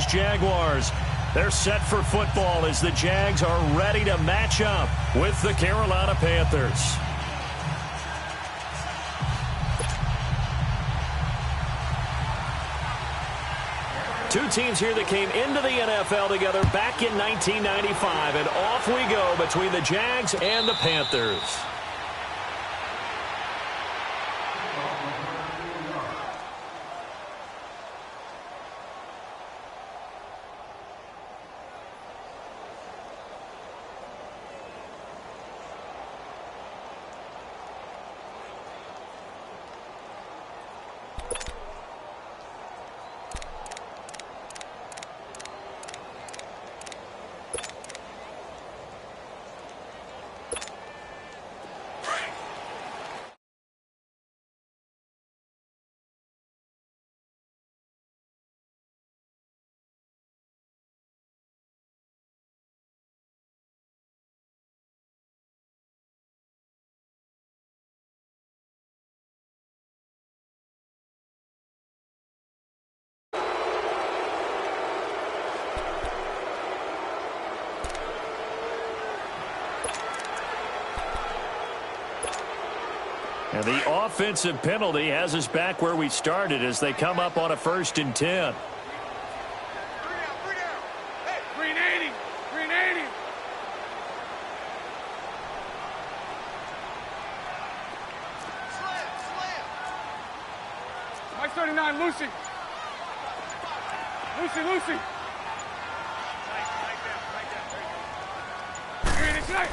Angeles Jaguars. They're set for football as the Jags are ready to match up with the Carolina Panthers. Two teams here that came into the NFL together back in 1995, and off we go between the Jags and the Panthers. And the offensive penalty has us back where we started as they come up on a 1st and 10. Green 80. Green 80. Mike 39, Lucy. Lucy. Green, it's nice.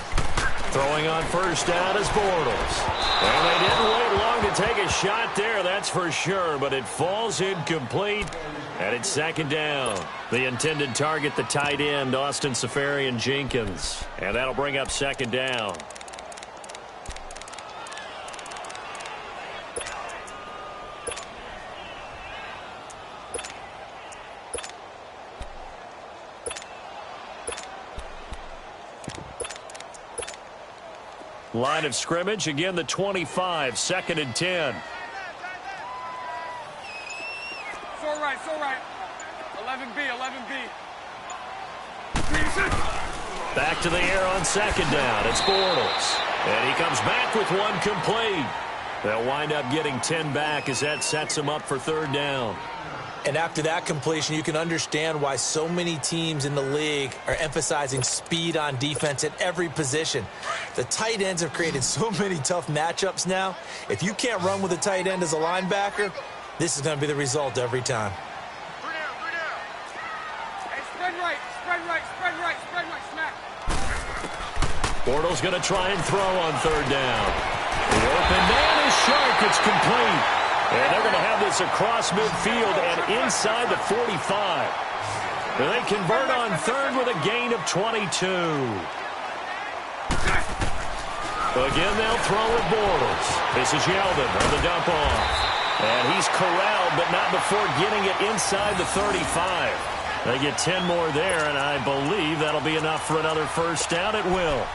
Throwing on 1st down is Bortles. And they didn't wait long to take a shot there, that's for sure, but it falls incomplete, and it's 2nd down. The intended target, the tight end, Austin Seferian-Jenkins. And that'll bring up 2nd down. Line of scrimmage, again the 25, 2nd and 10. So right. 11B. Back to the air on 2nd down. It's Bortles. And he comes back with one complete. They'll wind up getting 10 back as that sets them up for 3rd down. And after that completion, you can understand why so many teams in the league are emphasizing speed on defense at every position. The tight ends have created so many tough matchups now. If you can't run with a tight end as a linebacker, this is going to be the result every time. Hey, spread right, smack. Bortles going to try and throw on 3rd down. The open man is sharp. It's complete. And they're going to have this across midfield and inside the 45. And they convert on 3rd with a gain of 22. Again, they'll throw with Bortles. This is Yeldon on the dump off. And he's corralled, but not before getting it inside the 35. They get 10 more there, and I believe that'll be enough for another 1st down. It will.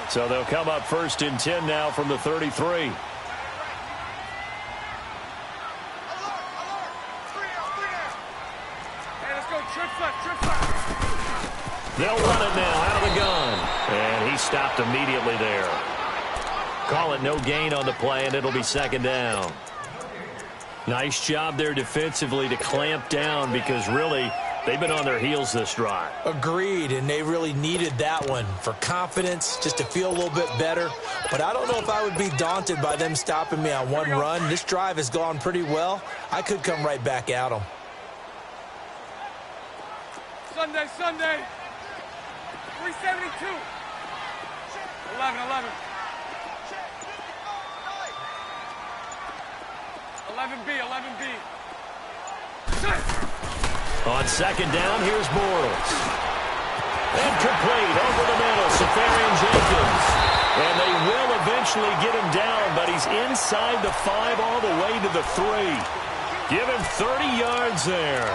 So they'll come up 1st and 10 now from the 33. They'll run it now out of the gun. And he stopped immediately there. Call it no gain on the play, and it'll be 2nd down. Nice job there defensively to clamp down because really they've been on their heels this drive. Agreed, and they really needed that one for confidence, just to feel a little bit better. But I don't know if I would be daunted by them stopping me on one run. This drive has gone pretty well. I could come right back at them. Sunday. 372. 11. 11B. On 2nd down, here's Bortles. And complete over the middle, Seferian-Jenkins. And they will eventually get him down, but he's inside the 5 all the way to the 3. Give him 30 yards there.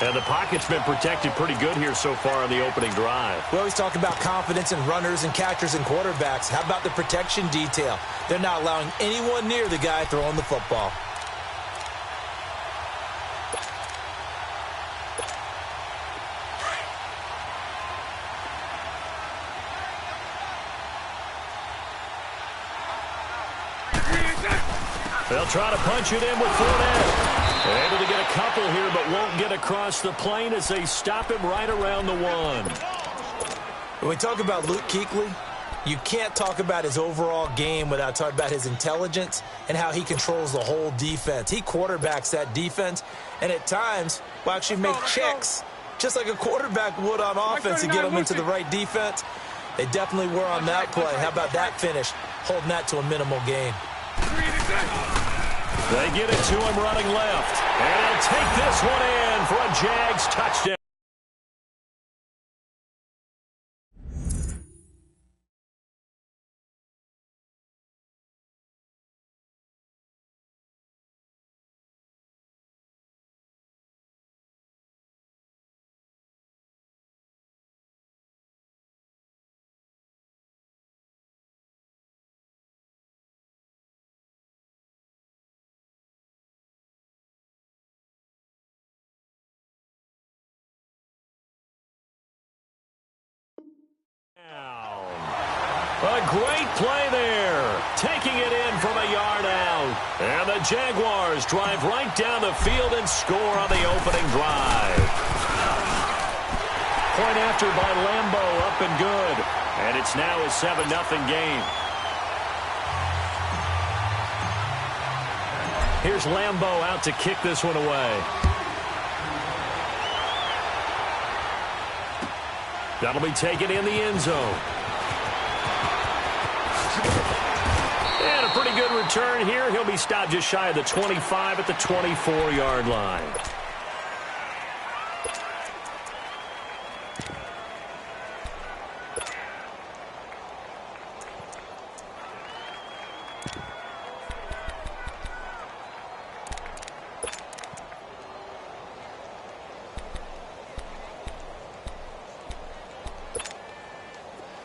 And the pocket's been protected pretty good here so far on the opening drive. We always talk about confidence in runners and catchers and quarterbacks. How about the protection detail? They're not allowing anyone near the guy throwing the football. They'll try to punch it in with Fournette. Able to get a couple here, but won't get across the plane as they stop him right around the 1. When we talk about Luke Kuechly, you can't talk about his overall game without talking about his intelligence and how he controls the whole defense. He quarterbacks that defense, and at times will actually make checks, just like a quarterback would on offense, to get them into the right defense. They definitely were on that play. How about that finish, holding that to a minimal gain? They get it to him running left, and he'll take this one in for a Jags touchdown. A great play there. Taking it in from a yard out. And the Jaguars drive right down the field and score on the opening drive. Point after by Leemo, up and good. And it's now a 7-0 game. Here's Leemo out to kick this one away. That'll be taken in the end zone. And a pretty good return here. He'll be stopped just shy of the 25 at the 24-yard line.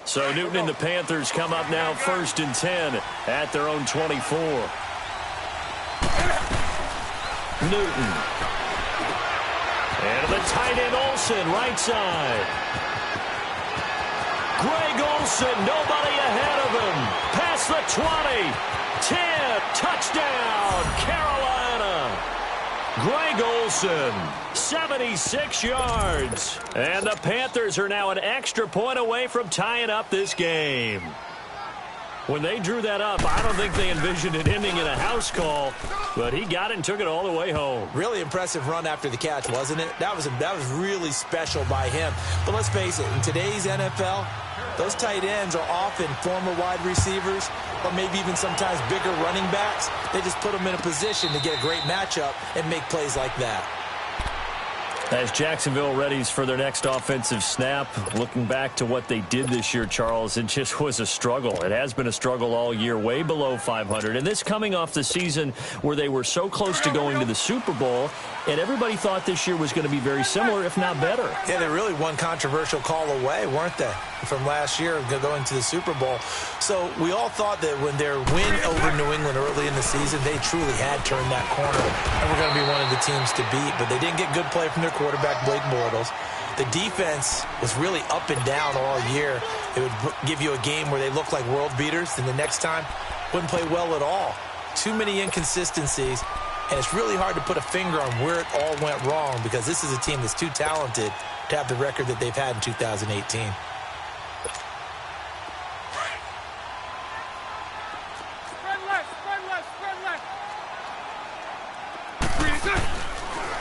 So Newton and the Panthers come up now 1st and 10 at their own 24. Newton. And the tight end Olsen, right side. Greg Olsen, nobody ahead of him. Past the 20. 10. Touchdown, Carolina. Greg Olsen, 76 yards. And the Panthers are now an extra point away from tying up this game. When they drew that up, I don't think they envisioned it ending in a house call, but he got it and took it all the way home. Really impressive run after the catch, wasn't it? That was really special by him. But let's face it, in today's NFL, those tight ends are often former wide receivers or maybe even sometimes bigger running backs. They just put them in a position to get a great matchup and make plays like that. As Jacksonville readies for their next offensive snap, looking back to what they did this year, Charles, it just was a struggle. It has been a struggle all year, way below 500. And this coming off the season where they were so close to going to the Super Bowl, and everybody thought this year was going to be very similar, if not better. Yeah, they're really one controversial call away, weren't they, from last year going to the Super Bowl. So we all thought that when their win over New England early in the season, they truly had turned that corner and were going to be one of the teams to beat. But they didn't get good play from their quarterback, Blake Bortles. The defense was really up and down all year. It would give you a game where they looked like world beaters, and the next time wouldn't play well at all. Too many inconsistencies, and it's really hard to put a finger on where it all went wrong because this is a team that's too talented to have the record that they've had in 2018.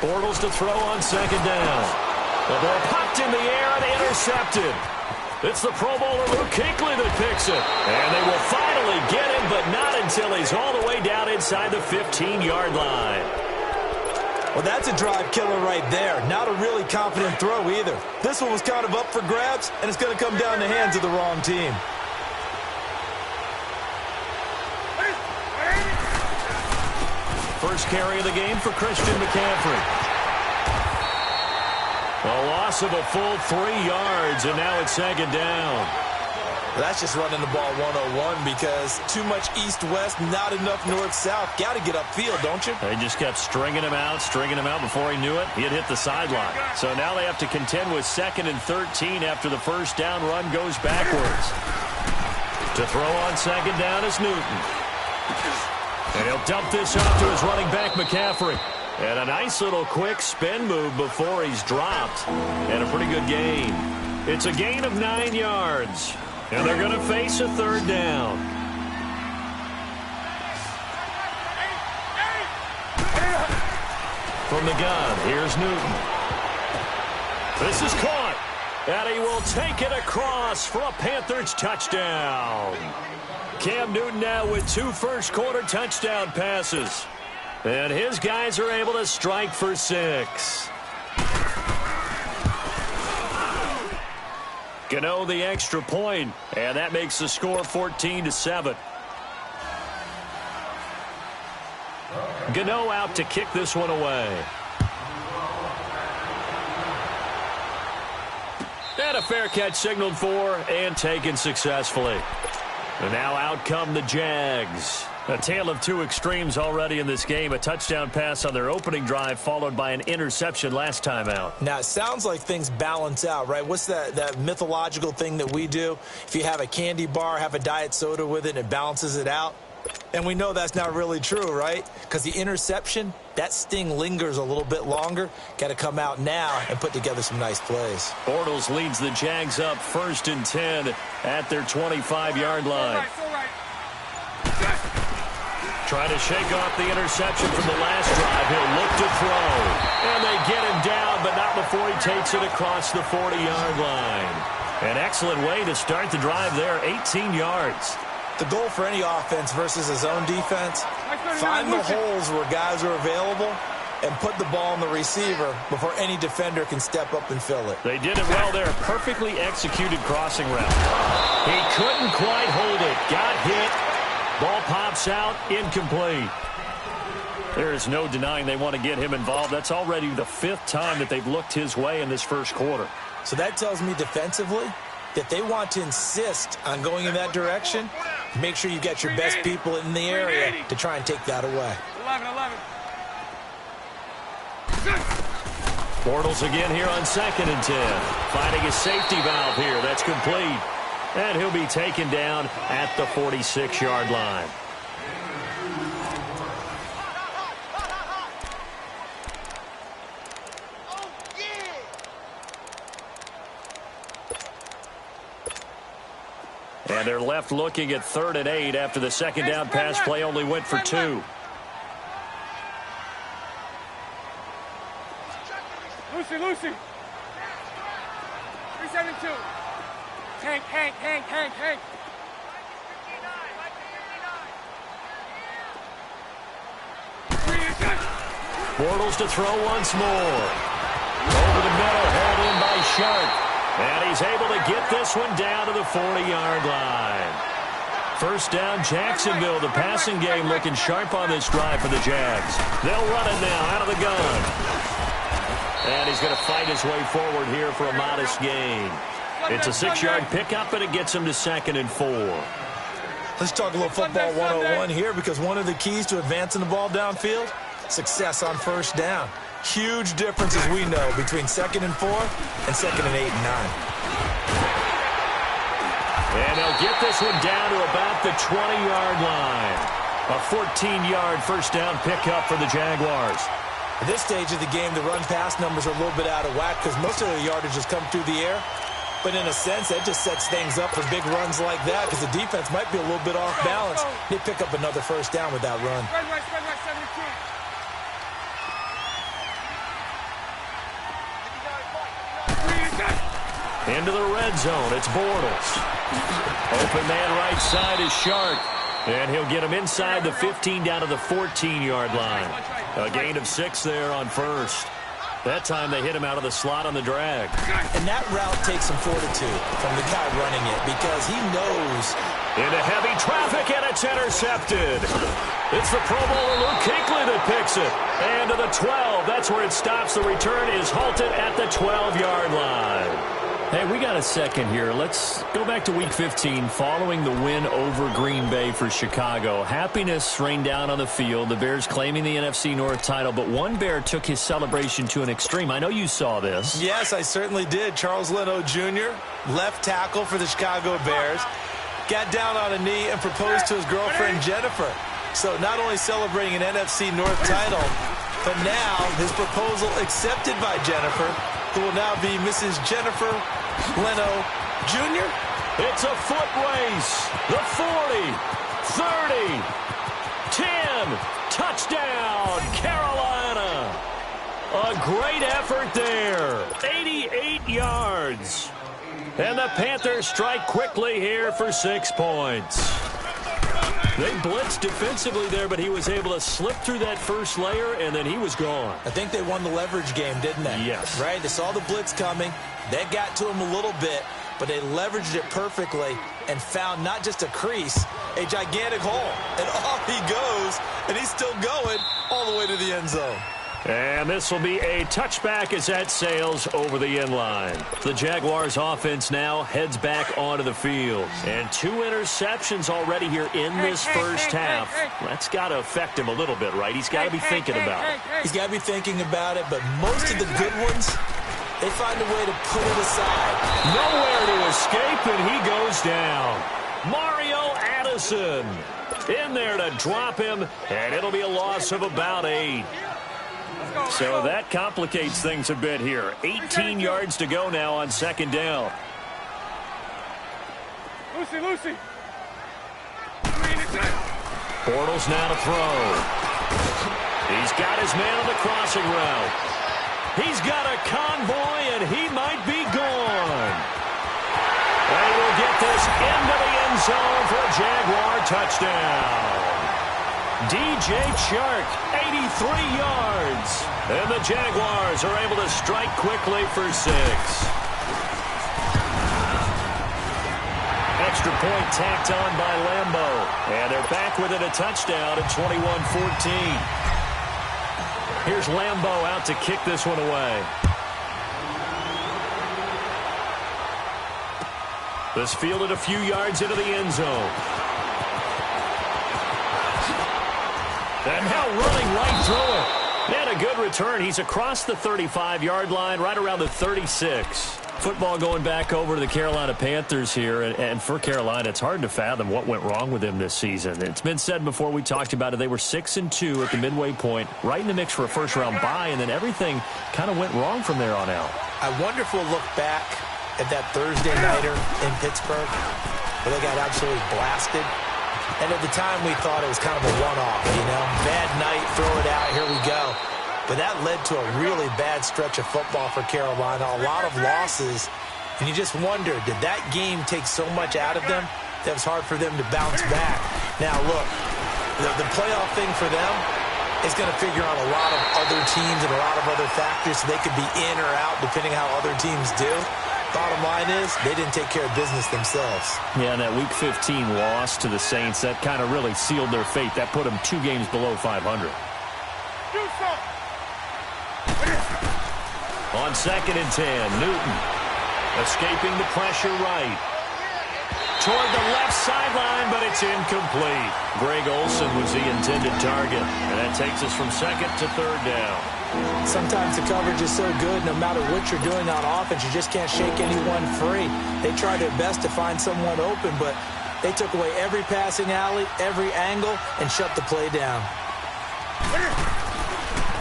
Bortles to throw on 2nd down. The ball popped in the air and intercepted. It's the Pro Bowler Luke Kuechly that picks it. And they will finally get him, but not until he's all the way down inside the 15-yard line. Well, that's a drive killer right there. Not a really confident throw either. This one was kind of up for grabs, and it's going to come down the hands of the wrong team. First carry of the game for Christian McCaffrey. A loss of a full 3 yards, and now it's 2nd down. Well, that's just running the ball 101 because too much east-west, not enough north-south. Got to get upfield, don't you? They just kept stringing him out before he knew it. He had hit the sideline. So now they have to contend with 2nd and 13 after the first down run goes backwards. To throw on 2nd down is Newton. And he'll dump this off to his running back, McCaffrey. And a nice little quick spin move before he's dropped. And a pretty good gain. It's a gain of 9 yards. And they're going to face a third down. From the gun, here's Newton. This is caught. And he will take it across for a Panthers touchdown. Cam Newton now with 2 first-quarter touchdown passes. And his guys are able to strike for 6. Gano the extra point, and that makes the score 14-7. Gano out to kick this one away. And a fair catch signaled for and taken successfully. And now out come the Jags. A tale of 2 extremes already in this game. A touchdown pass on their opening drive followed by an interception last time out. Now, it sounds like things balance out, right? What's that mythological thing that we do? If you have a candy bar, have a diet soda with it, and it balances it out. And we know that's not really true, right? Because the interception, that sting lingers a little bit longer. Got to come out now and put together some nice plays. Bortles leads the Jags up 1st and 10 at their 25-yard line. Trying to shake off the interception from the last drive. He'll look to throw. And they get him down, but not before he takes it across the 40-yard line. An excellent way to start the drive there, 18 yards. The goal for any offense versus his own defense, find the holes where guys are available and put the ball on the receiver before any defender can step up and fill it. They did it well there. Perfectly executed crossing route. He couldn't quite hold it. Got hit. Ball pops out, incomplete. There is no denying they want to get him involved. That's already the 5th time that they've looked his way in this first quarter. So that tells me defensively that they want to insist on going in that direction. Make sure you get your best people in the area to try and take that away. 11. Bortles again here on 2nd and 10. Finding a safety valve here. That's complete. And he'll be taken down at the 46-yard line. And they're left looking at 3rd and 8 after the second down pass play only went for 2. Lucy. 372. Hank. Bortles to throw once more. Over the middle, held in by Sharp. And he's able to get this one down to the 40-yard line. First down, Jacksonville. The passing game looking sharp on this drive for the Jags. They'll run it now out of the gun. And he's going to fight his way forward here for a modest gain. It's a 6-yard pickup, and it gets him to 2nd and 4. Let's talk a little football 101 here, because one of the keys to advancing the ball downfield, success on first down. Huge difference, as we know, between 2nd and 4 and 2nd and 8 and 9. And they'll get this one down to about the 20-yard line. A 14-yard first down pickup for the Jaguars. At this stage of the game, the run-pass numbers are a little bit out of whack because most of the yardage has come through the air. But in a sense, that just sets things up for big runs like that because the defense might be a little bit off balance. They pick up another first down with that run. Spread right, 72. Into the red zone. It's Bortles. Open man right side is Sharp. And he'll get him inside the 15 down to the 14-yard line. A gain of 6 there on first. That time they hit him out of the slot on the drag. And that route takes some fortitude from the guy running it because he knows. Into heavy traffic, and it's intercepted. It's the Pro Bowler Luke Kuechly that picks it. And to the 12. That's where it stops. The return is halted at the 12-yard line. Hey, we got a second here. Let's go back to Week 15 following the win over Green Bay for Chicago. Happiness rained down on the field. The Bears claiming the NFC North title, but one Bear took his celebration to an extreme. I know you saw this. Yes, I certainly did. Charles Leno Jr., left tackle for the Chicago Bears, got down on a knee and proposed to his girlfriend Jennifer. So not only celebrating an NFC North title, but now his proposal accepted by Jennifer, who will now be Mrs. Jennifer Leno Jr. It's a foot race. The 40, 30, 10, touchdown, Carolina. A great effort there. 88 yards. And the Panthers strike quickly here for 6 points. They blitzed defensively there, but he was able to slip through that first layer, and then he was gone. I think they won the leverage game, didn't they? Yes. Right? They saw the blitz coming. That got to him a little bit, but they leveraged it perfectly and found not just a crease, a gigantic hole. And off he goes, and he's still going all the way to the end zone. And this will be a touchback as that sails over the end line. The Jaguars offense now heads back onto the field. And 2 interceptions already here in this first half. That's got to affect him a little bit, right? He's got to be thinking about it. He's got to be thinking about it, but most of the good ones, they find a way to put it aside. Nowhere to escape, and he goes down. Mario Addison in there to drop him, and it'll be a loss of about 8. So that complicates things a bit here. 18 yards to go now on second down. Lucy. Bortles now to throw. He's got his man on the crossing route. He's got a convoy, and he might be gone. And he will get this into the end zone for a Jaguar touchdown. DJ Chark, 83 yards. And the Jaguars are able to strike quickly for 6. Extra point tacked on by Leemo. And they're back within a touchdown at 21-14. Here's Leemo out to kick this one away. This fielded a few yards into the end zone. And now running right through it. And a good return. He's across the 35-yard line, right around the 36. Football going back over to the Carolina Panthers here. And for Carolina, it's hard to fathom what went wrong with them this season. It's been said before, we talked about it, they were 6-2 at the midway point, right in the mix for a first-round bye, and then everything kind of went wrong from there on out. I wonder if we'll look back at that Thursday nighter in Pittsburgh where they got absolutely blasted. And at the time, we thought it was kind of a one-off, you know. Bad night, throw it out, here we go. But that led to a really bad stretch of football for Carolina, a lot of losses. And you just wonder, did that game take so much out of them that it was hard for them to bounce back? Now, look, the playoff thing for them is going to figure on a lot of other teams and a lot of other factors, so they could be in or out depending how other teams do. Bottom line is, they didn't take care of business themselves. Yeah, and that Week 15 loss to the Saints, that kind of really sealed their fate. That put them 2 games below 500. On 2nd and 10, Newton escaping the pressure right. Toward the left sideline, but it's incomplete. Greg Olsen was the intended target, and that takes us from 2nd to 3rd down. Sometimes the coverage is so good, no matter what you're doing on offense, you just can't shake anyone free. They tried their best to find someone open, but they took away every passing alley, every angle, and shut the play down.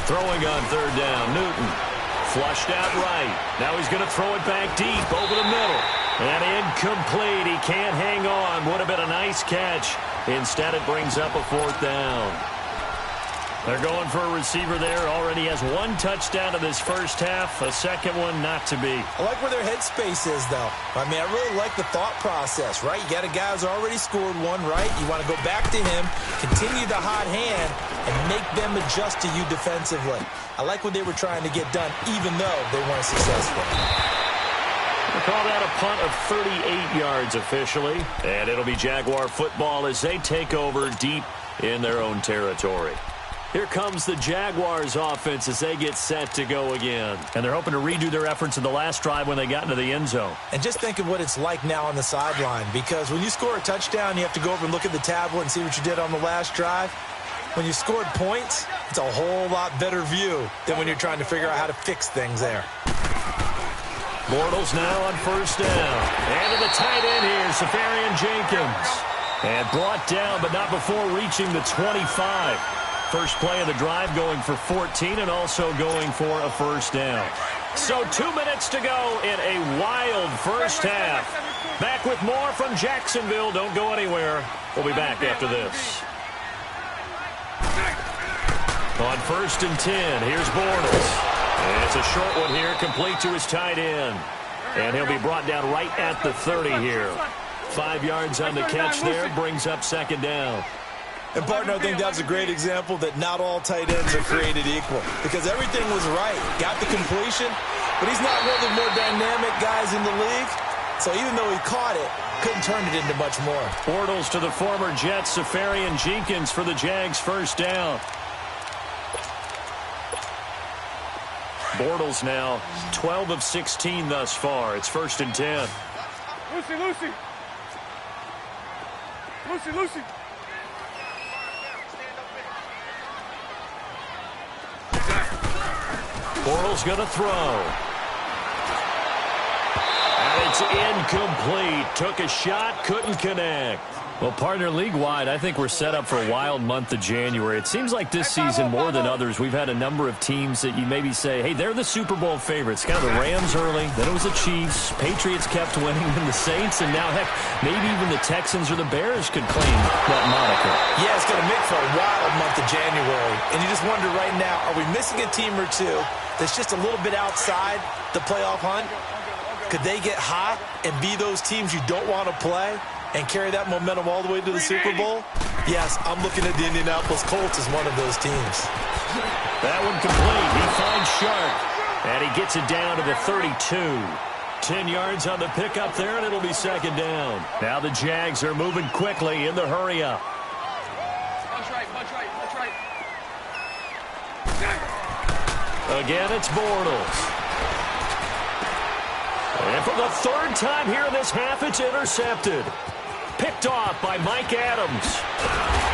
Throwing on 3rd down, Newton. Flushed out right. Now he's going to throw it back deep over the middle. And incomplete. He can't hang on. Would have been a nice catch. Instead, it brings up a 4th down. They're going for a receiver there. Already has 1 touchdown in this first half. A second one not to be. I like where their headspace is, though. I mean, I really like the thought process, right? You got a guy who's already scored 1, right? You want to go back to him, continue the hot hand, and make them adjust to you defensively. I like what they were trying to get done, even though they weren't successful. We'll call that a punt of 38 yards officially. And it'll be Jaguar football as they take over deep in their own territory. Here comes the Jaguars offense as they get set to go again. And they're hoping to redo their efforts in the last drive when they got into the end zone. And just think of what it's like now on the sideline, because when you score a touchdown, you have to go over and look at the tablet and see what you did on the last drive. When you scored points, it's a whole lot better view than when you're trying to figure out how to fix things there. Bortles now on 1st down. And to the tight end here, Safarian Jenkins. And brought down, but not before reaching the 25. First play of the drive going for 14 and also going for a first down. So 2 minutes to go in a wild first half. Back with more from Jacksonville. Don't go anywhere. We'll be back after this. On 1st and 10, here's Bortles. And it's a short one here, complete to his tight end. And he'll be brought down right at the 30 here. 5 yards on the catch there, brings up second down. And, partner, I think that's a great example that not all tight ends are created equal. Because everything was right. Got the completion, but he's not one of the more dynamic guys in the league. So even though he caught it, couldn't turn it into much more. Bortles to the former Jets, Safarian-Jenkins for the Jags first down. Bortles now 12 of 16 thus far. It's 1st and 10. Lucy. Bortles going to throw. And it's incomplete. Took a shot, couldn't connect. Well, partner, league-wide, I think we're set up for a wild month of January. It seems like this season, more than others, we've had a number of teams that you maybe say, hey, they're the Super Bowl favorites. Kind of the Rams early, then it was the Chiefs. Patriots kept winning, and the Saints, and now, heck, maybe even the Texans or the Bears could claim that moniker. Yeah, it's going to make for a wild month of January. And you just wonder right now, are we missing a team or two that's just a little bit outside the playoff hunt? Could they get hot and be those teams you don't want to play and carry that momentum all the way to the Super Bowl? Yes, I'm looking at the Indianapolis Colts as one of those teams. That one complete. He finds Sharp, and he gets it down to the 32. 10 yards on the pickup there, and it'll be second down. Now the Jags are moving quickly in the hurry-up. Punch right. Again, it's Bortles. And for the 3rd time here in this half, it's intercepted. Picked off by Mike Adams.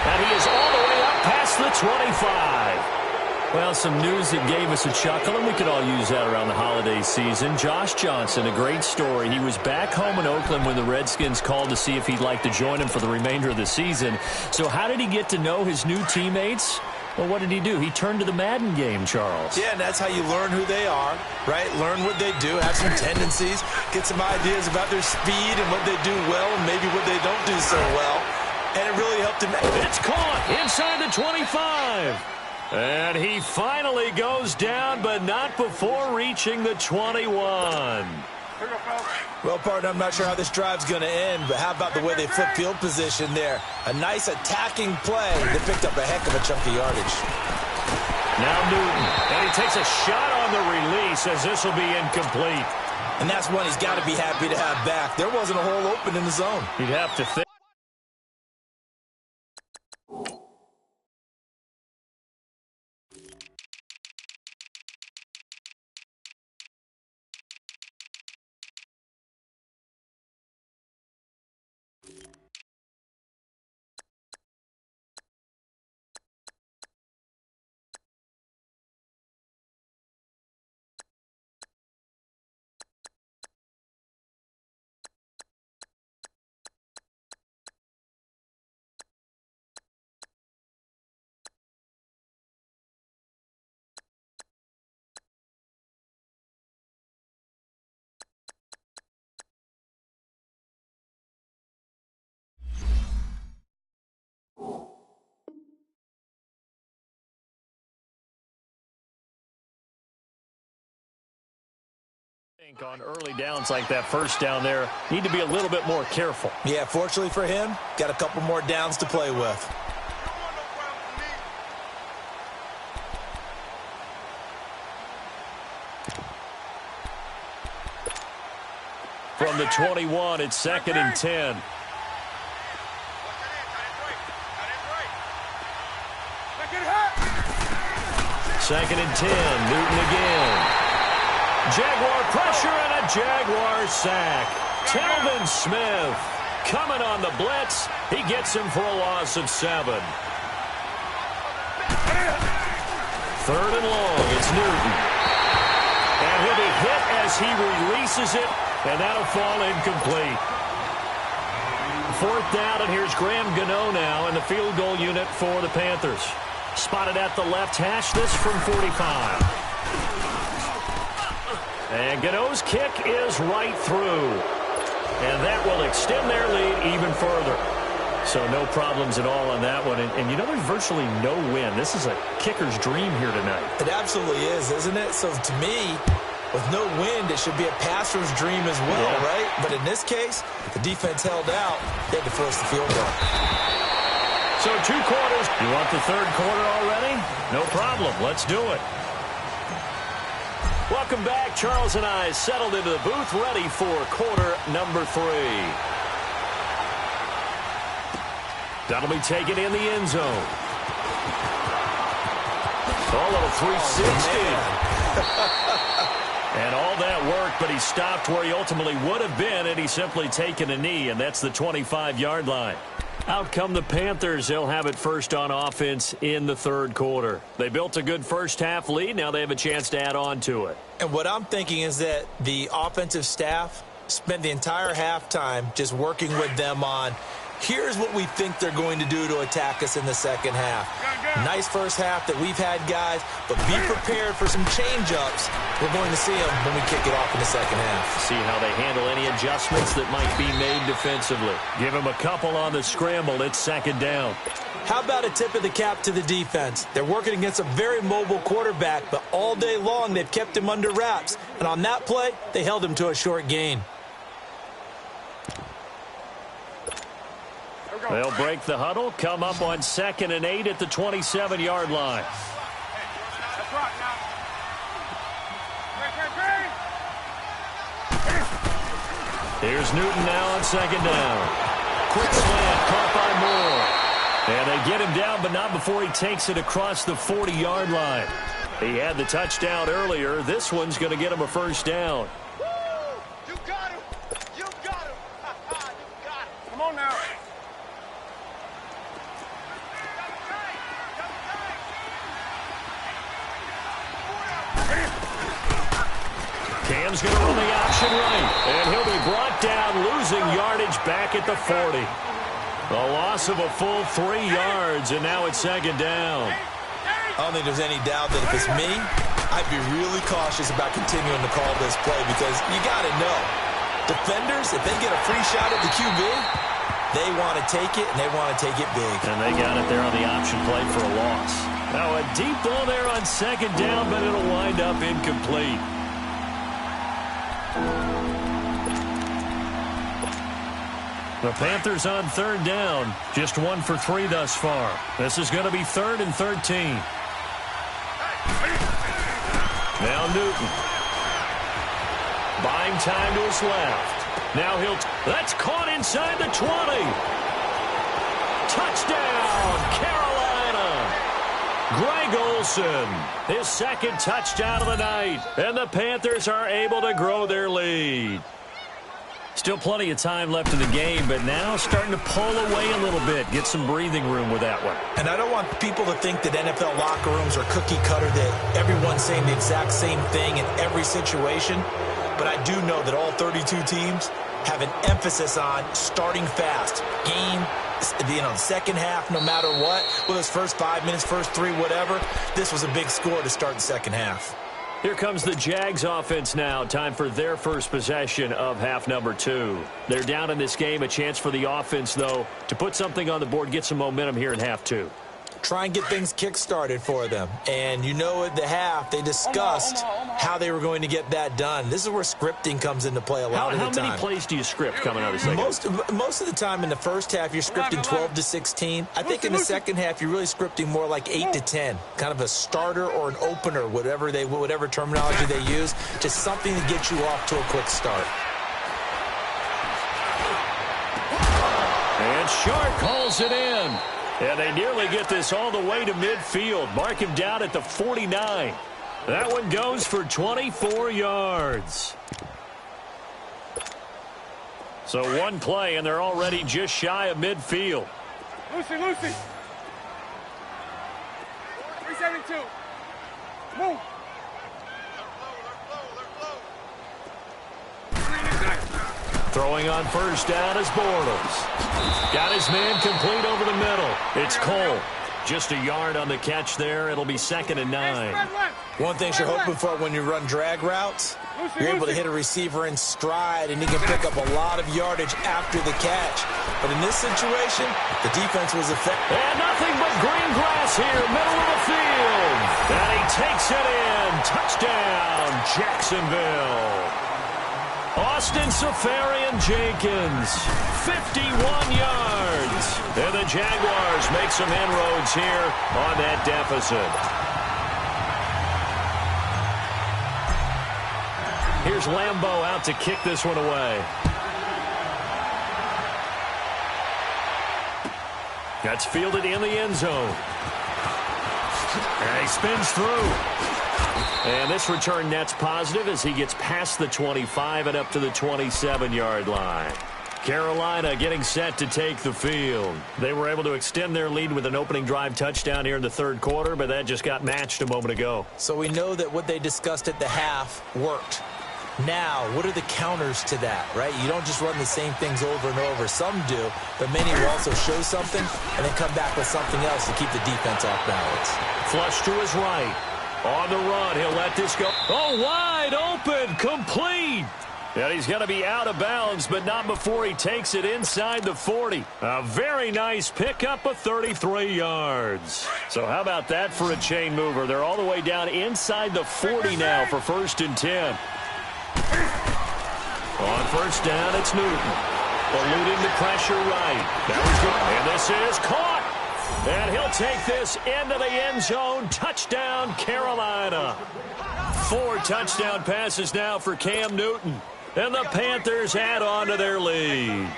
And he is all the way up past the 25. Well, some news that gave us a chuckle, and we could all use that around the holiday season. Josh Johnson, a great story. He was back home in Oakland when the Redskins called to see if he'd like to join him for the remainder of the season. So how did he get to know his new teammates? Well, what did he do? He turned to the Madden game, Charles. Yeah, and that's how you learn who they are, right? Learn what they do, have some tendencies, get some ideas about their speed and what they do well and maybe what they don't do so well. And it really helped him. It's caught inside the 25. And he finally goes down, but not before reaching the 21. Well, partner, I'm not sure how this drive's going to end, but how about the way they flip field position there? A nice attacking play that picked up a heck of a chunk of yardage. Now Newton, and he takes a shot on the release as this will be incomplete. And that's one he's got to be happy to have back. There wasn't a hole open in the zone. He'd have to think. On early downs like that first down there, need to be a little bit more careful. Yeah, fortunately for him, got a couple more downs to play with. From the 21, it's 2nd and 10. Second and 10, Newton again. Jaguar pressure and a Jaguar sack. Telvin Smith coming on the blitz. He gets him for a loss of 7. 3rd and long, it's Newton. And he'll be hit as he releases it, and that'll fall incomplete. 4th down, and here's Graham Gano now in the field goal unit for the Panthers. Spotted at the left hash, this from 45. And Gano's kick is right through. And that will extend their lead even further. So no problems at all on that one. And you know, there's virtually no win. This is a kicker's dream here tonight. It absolutely is, isn't it? So to me, with no wind, it should be a passer's dream as well, right? But in this case, the defense held out. They had to force the field goal. So 2 quarters. You want the 3rd quarter already? No problem. Let's do it. Welcome back. Charles and I settled into the booth, ready for quarter number 3. That'll be taken in the end zone. A little 360. And all that work, but he stopped where he ultimately would have been, and he's simply taken a knee, and that's the 25-yard line. Out come the Panthers. They'll have it first on offense in the 3rd quarter. They built a good first-half lead. Now they have a chance to add on to it. And what I'm thinking is that the offensive staff spent the entire halftime just working with them on, here's what we think they're going to do to attack us in the second half. Nice first half that we've had, guys, but be prepared for some change-ups. We're going to see them when we kick it off in the second half. See how they handle any adjustments that might be made defensively. Give them a couple on the scramble. It's 2nd down. How about a tip of the cap to the defense? They're working against a very mobile quarterback, but all day long they've kept him under wraps. And on that play, they held him to a short gain. They'll break the huddle, come up on 2nd and 8 at the 27-yard line. Here's Newton now on 2nd down. Quick slant, caught by Moore. And they get him down, but not before he takes it across the 40-yard line. He had the touchdown earlier. This one's going to get him a first down. You got him. You got him. You got him. Come on now. Cam's going to run the option right. And he'll be brought down, losing yardage back at the 40. A loss of a full 3 yards, and now it's 2nd down. I don't think there's any doubt that if it's me, I'd be really cautious about continuing to call this play because you got to know, defenders, if they get a free shot at the QB, they want to take it, and they want to take it big. And they got it there on the option play for a loss. Now a deep ball there on 2nd down, but it'll wind up incomplete. The Panthers on 3rd down, just 1 for 3 thus far. This is going to be 3rd and 13. Now Newton. Buying time to his left. Now that's caught inside the 20. Touchdown, Carolina. Greg Olsen, his 2nd touchdown of the night. And the Panthers are able to grow their lead. Still plenty of time left in the game, but now starting to pull away a little bit. Get some breathing room with that one. And I don't want people to think that NFL locker rooms are cookie cutter, that everyone's saying the exact same thing in every situation. But I do know that all 32 teams have an emphasis on starting fast. Game, the second half, no matter what. Well, those first 5 minutes, first 3, whatever. This was a big score to start the second half. Here comes the Jags offense now. Time for their first possession of half number 2. They're down in this game. A chance for the offense, though, to put something on the board, get some momentum here in half 2. Try and get things kick-started for them. And you know at the half, they discussed how they were going to get that done. This is where scripting comes into play a lot of the time. How many plays do you script coming out of the second? Most of the time in the first half, you're scripting 12 to 16. I think in the second half, you're really scripting more like 8 to 10. Kind of a starter or an opener, whatever terminology they use. Just something to get you off to a quick start. And Shark calls it in. And they nearly get this all the way to midfield. Mark him down at the 49. That one goes for 24 yards. So one play, and they're already just shy of midfield. Lucy. 372. Move. Throwing on first down is Bortles. Got his man complete over the middle. It's Cole. Just a yard on the catch there. It'll be 2nd and 9. One thing you're hoping for when you run drag routes, you're able to hit a receiver in stride, and he can pick up a lot of yardage after the catch. But in this situation, the defense was effective. And nothing but green grass here, middle of the field. And he takes it in. Touchdown, Jacksonville. Austin Seferian-Jenkins, 51 yards. And the Jaguars make some inroads here on that deficit. Here's Lambeau out to kick this one away. That's fielded in the end zone. And he spins through. And this return net's positive as he gets past the 25 and up to the 27-yard line. Carolina getting set to take the field. They were able to extend their lead with an opening drive touchdown here in the third quarter, but that just got matched a moment ago. So we know that what they discussed at the half worked. Now, what are the counters to that, right? You don't just run the same things over and over. Some do, but many will also show something and then come back with something else to keep the defense off balance. Flush to his right. On the run, he'll let this go. Oh, wide open, complete. And he's going to be out of bounds, but not before he takes it inside the 40. A very nice pickup of 33 yards. So how about that for a chain mover? They're all the way down inside the 40 now for 1st and 10. On first down, it's Newton. Eluding the pressure right. That was good. And this is caught. And he'll take this into the end zone. Touchdown, Carolina. 4 touchdown passes now for Cam Newton. And the Panthers add on to their lead.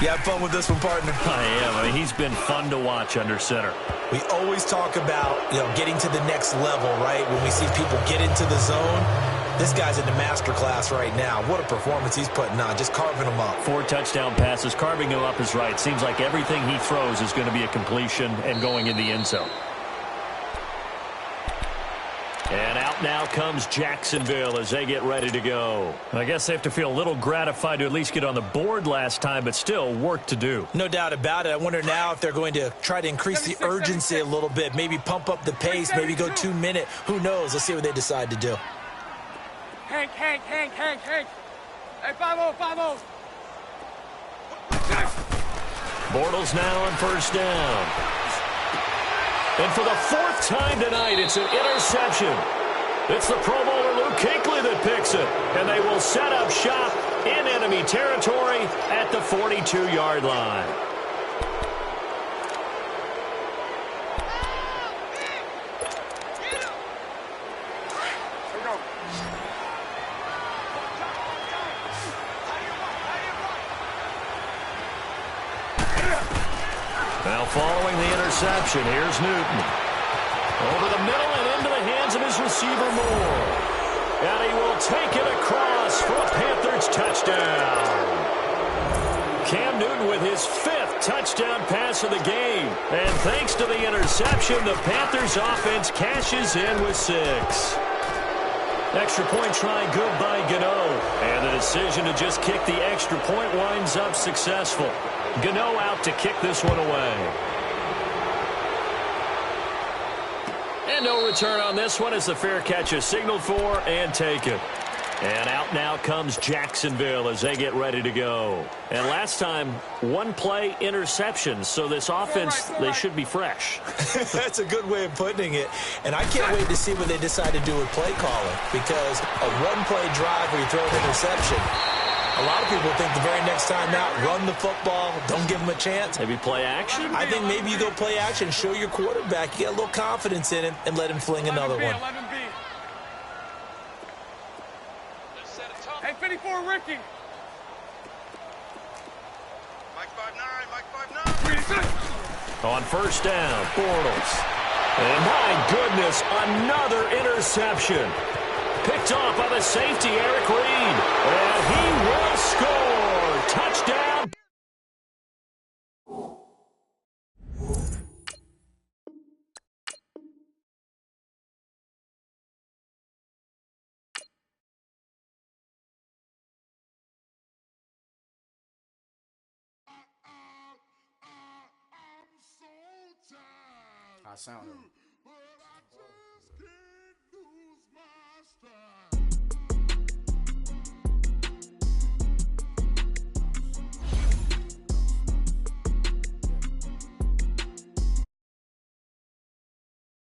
You have fun with this one, partner? I am. I mean, he's been fun to watch under center. We always talk about, getting to the next level, right? When we see people get into the zone. This guy's in the master class right now. What a performance he's putting on, just carving them up. 4 touchdown passes. Carving him up is right. Seems like everything he throws is going to be a completion and going in the end zone. And out now comes Jacksonville as they get ready to go. I guess they have to feel a little gratified to at least get on the board last time, but still work to do. No doubt about it. I wonder now if they're going to try to increase the urgency a little bit, maybe pump up the pace, maybe go 2-minute. Who knows? Let's see what they decide to do. Hank. Hey, 5-0. Bortles now on first down. And for the 4th time tonight, it's an interception. It's the Pro Bowler Luke Kuechly that picks it. And they will set up shop in enemy territory at the 42-yard line. Now following the interception, here's Newton. Over the middle and into the hands of his receiver Moore. And he will take it across for a Panthers touchdown. Cam Newton with his 5th touchdown pass of the game. And thanks to the interception, the Panthers offense cashes in with 6. Extra point try good by Gano. And the decision to just kick the extra point winds up successful. Gano out to kick this one away. And no return on this one as the fair catch is signaled for and taken. And out now comes Jacksonville as they get ready to go. And last time, 1 play interception. So this offense, they should be fresh. That's a good way of putting it. And I can't wait to see what they decide to do with play calling. Because a 1-play drive where you throw an interception, a lot of people think the very next time out, run the football, don't give them a chance. Maybe play action? I think maybe you go play action, show your quarterback, you get a little confidence in him, and let him fling another one. 11B. Hey, 54, Ricky. Mike 5'9", On first down, Bortles. And my goodness, another interception. Picked off by the safety, Eric Reed. And he will score. Touchdown. I sound him.